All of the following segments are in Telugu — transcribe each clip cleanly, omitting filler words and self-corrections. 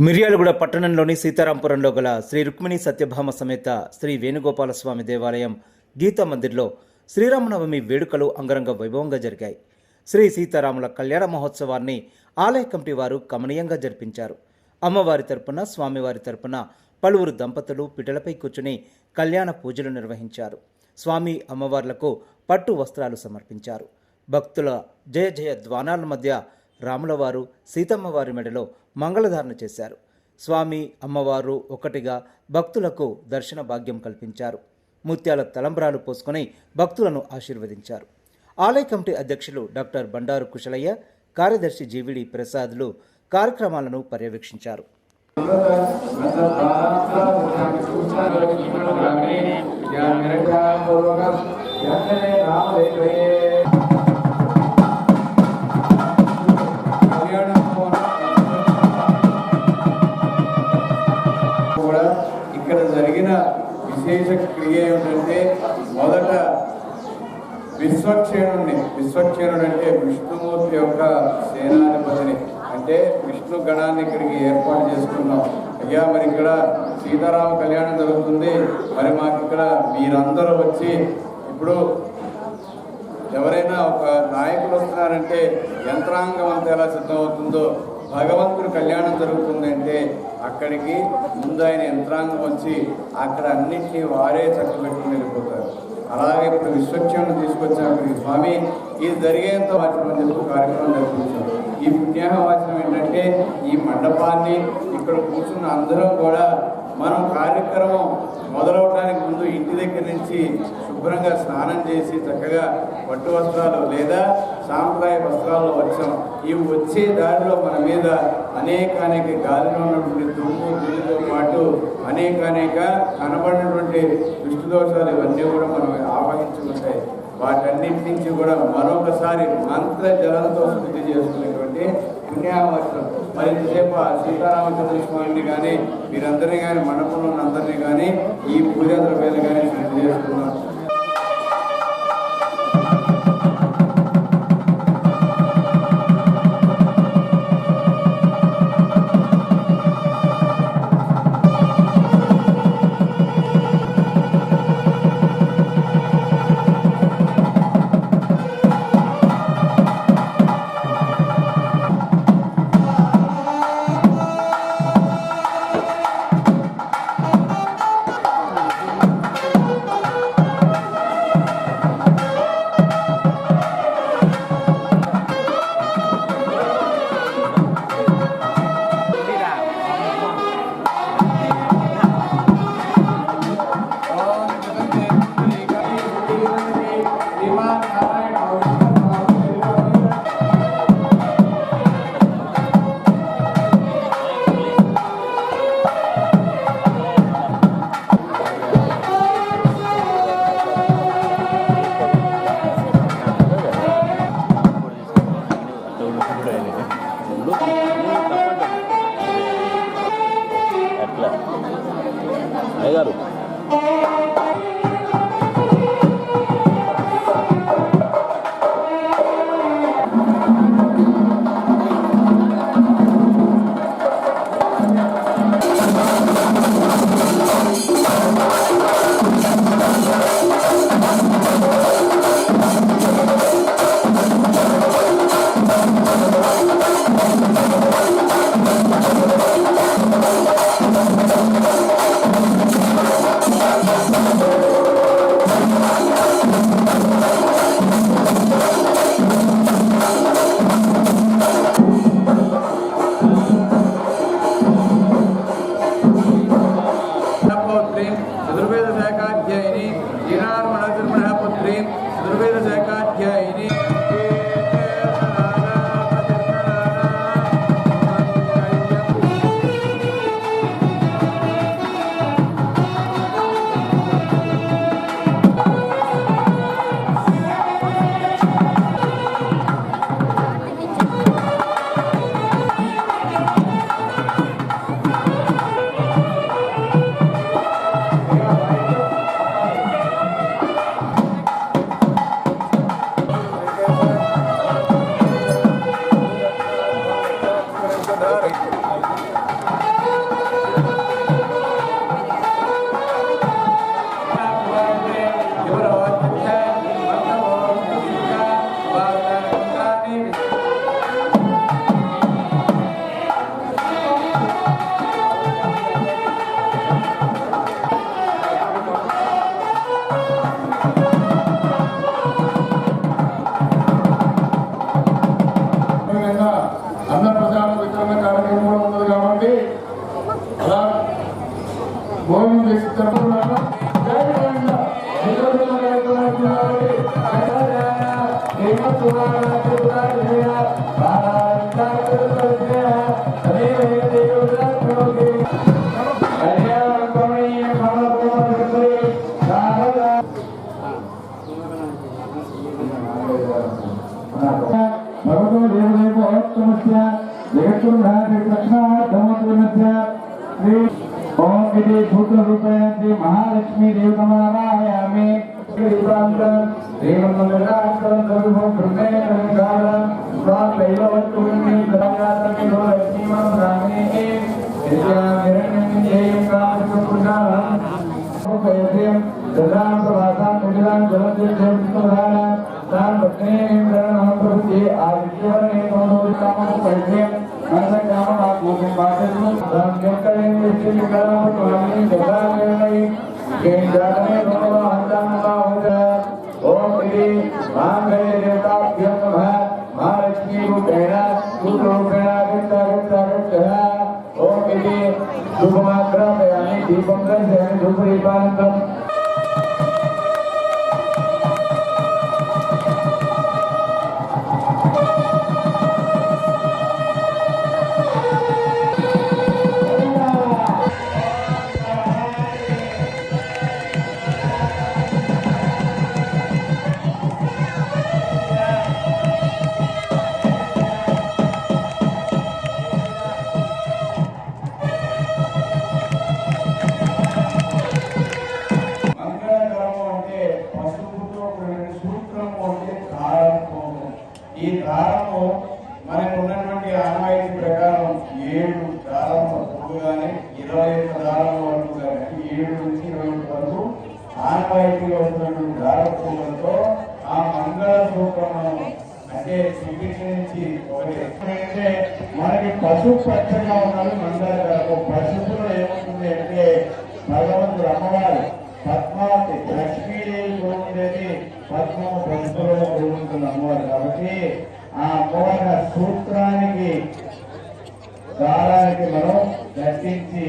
మిర్యాలగూడ పట్టణంలోని సీతారాంపురంలో గల శ్రీ రుక్మిణి సత్యభామ సమేత శ్రీ వేణుగోపాలస్వామి దేవాలయం గీతా మందిర్లో శ్రీరామనవమి వేడుకలు అంగరంగ వైభవంగా జరిగాయి. శ్రీ సీతారాముల కళ్యాణ మహోత్సవాన్ని ఆలయ కమిటీ వారు కమనీయంగా జరిపించారు. అమ్మవారి తరపున స్వామివారి తరపున పలువురు దంపతులు పిటలపై కూర్చుని కళ్యాణ పూజలు నిర్వహించారు. స్వామి అమ్మవార్లకు పట్టు వస్త్రాలు సమర్పించారు. భక్తుల జయ జయ ధ్వానాల మధ్య రాములవారు సీతమ్మవారి మెడలో మంగళధారణ చేశారు. స్వామి అమ్మవారు ఒకటిగా భక్తులకు దర్శన భాగ్యం కల్పించారు. ముత్యాల తలంబ్రాలు పోసుకొని భక్తులను ఆశీర్వదించారు. ఆలయ కమిటీ అధ్యక్షులు డాక్టర్ బండారు కుశలయ్య, కార్యదర్శి జీవిడి ప్రసాద్లు కార్యక్రమాలను పర్యవేక్షించారు. ఇక్కడ జరిగిన విశేష క్రియ ఏమిటంటే, మొదట విశ్వక్షేణుడు అంటే విష్ణుమూర్తి యొక్క సేనాధిపతిని, అంటే విష్ణు గణాన్ని ఇక్కడికి ఏర్పాటు చేసుకున్నాం. అయ్యా, మరి ఇక్కడ సీతారామ కళ్యాణం జరుగుతుంది, మరి మాకు ఇక్కడ మీరందరూ వచ్చి, ఇప్పుడు ఎవరైనా ఒక నాయకులు వస్తున్నారంటే యంత్రాంగం అంతా ఎలా సిద్ధమవుతుందో, భగవంతుడి కళ్యాణం జరుగుతుంది అంటే అక్కడికి ముందు ఆయన యంత్రాంగం వచ్చి అక్కడ అన్నింటినీ వారే చక్కబెట్టుకుని వెళ్ళిపోతారు. అలాగే ఇప్పుడు విశ్వక్షేమం తీసుకొచ్చాం అక్కడికి. స్వామి, ఇది జరిగేంత వాచనం చెప్పి కార్యక్రమం జరిపించాం. ఈ పుణ్యాహవాచనం ఏంటంటే, ఈ మండపాన్ని ఇక్కడ కూర్చున్న అందరం కూడా మనం కార్యక్రమం మొదలవడానికి ముందు ఇంటి దగ్గర నుంచి శుభ్రంగా స్నానం చేసి చక్కగా పట్టు వస్త్రాలు లేదా సాంప్రదాయ వస్త్రాల్లో వచ్చాం. ఇవి వచ్చే దారిలో మన మీద అనేక గాలిలో ఉన్నటువంటి దుమ్ము దుమ్ముతో పాటు అనేక కనబడినటువంటి దుష్టదోషాలు ఇవన్నీ కూడా మనం ఆవహించుకుంటాయి. వాటన్నింటి నుంచి కూడా మరొకసారి మంత్ర జలంతో శుద్ధి చేసుకునేటువంటి పుణ్యావసరం. మరి ఇంతసేపు ఆ సీతారామచంద్ర స్వామిని కానీ మీరందరినీ కానీ మండపంలో ఉన్న అందరినీ కానీ ఈ పూజా ద్రవ్యాలు కానీ శుద్ధి చేసుకున్నాం. అయ్యగారు చతుర్వేద శాఖాధ్యాయిని జీనార్మణ పుత్రి చతుర్వేద శాఖాధ్యాయిని महालक्ष्मी देवतमारायामे महालक्ष्मी रूपेण शुभमात्रापयामि दीपं दर्शयामि धूपदीपानन्तरम् ఈ దారము మనకు ఉన్నటువంటి ఆనవాయితీ ప్రకారం 7 దారము కానీ 21 దారము వరకు కానీ 7 నుంచి 20 వరకు ఆనవాయితీగా ఉన్నటువంటి దారపులతో ఆ మంగళ సూత్రము అంటే చూపించి ఒకటి మనకి పసుపు పచ్చగా ఉన్నది మంగళ దారపు. పసుపులో ఏముంటుంది అంటే భగవంతుడు అమ్మవారు పద్మావతి లక్ష్మీదేవి ఉండేది పద్మము పసుపులో ఉంటుంది అమ్మవారు. కాబట్టి ఆ అమ్మవారి సూత్రానికి దారానికి మనం దర్శించి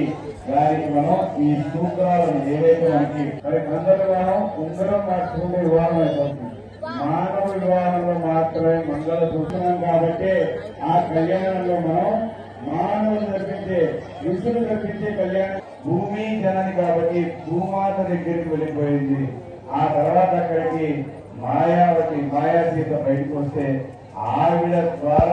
దానికి మనం ఈ సూత్రాలను ఏవైతే మనకి మరి మంగళ ఉంగరం మార్చుకుంటే వివాహం అయిపోతుంది. మానవ వివాహంలో మాత్రమే మంగళ సూత్రం. కాబట్టి ఆ కళ్యాణంలో మనం మానవులు తప్పించే ఋషులు తప్పించే కళ్యాణం భూమి జనని కాబట్టి భూమాత దగ్గరికి వెళ్ళిపోయింది. ఆ తర్వాత అక్కడికి మాయావతి మాయాసీత బయటకు వస్తే ఆవిడ ద్వారా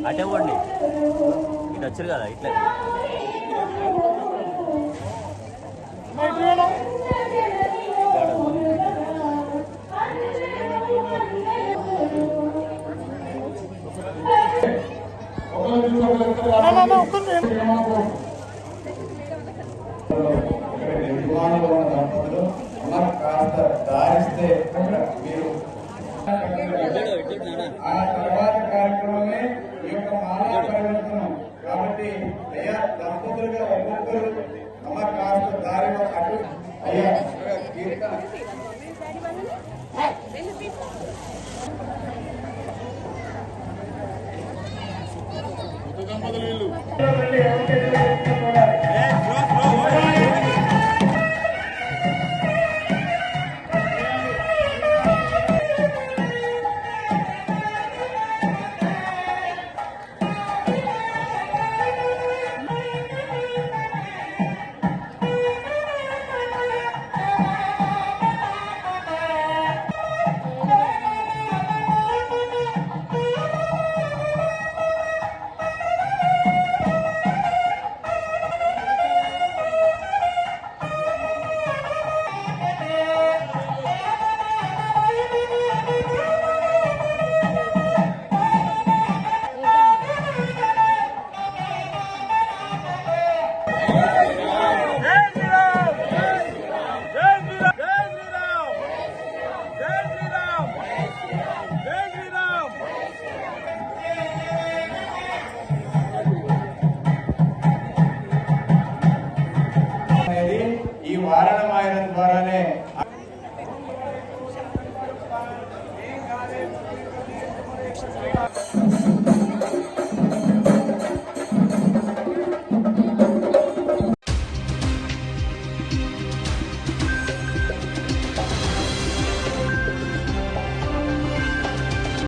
అటే పోండి, ఇటు వచ్చారు కదా ఇట్లా. ఇక్కడ నిర్మాణంలో ఉన్న దంపతులు అమ్మ కాస్త దారిస్తే మీరు ఆ తర్వాత కార్యక్రమమే ఈ యొక్క మాలా పరివర్తనం. కాబట్టి అయ్యా దంపతులుగా ఒక్కొక్కరు అమ్మ కాస్త దారి అటు అయ్యా కీర్తన ఈ వారణమాయనం ద్వారానే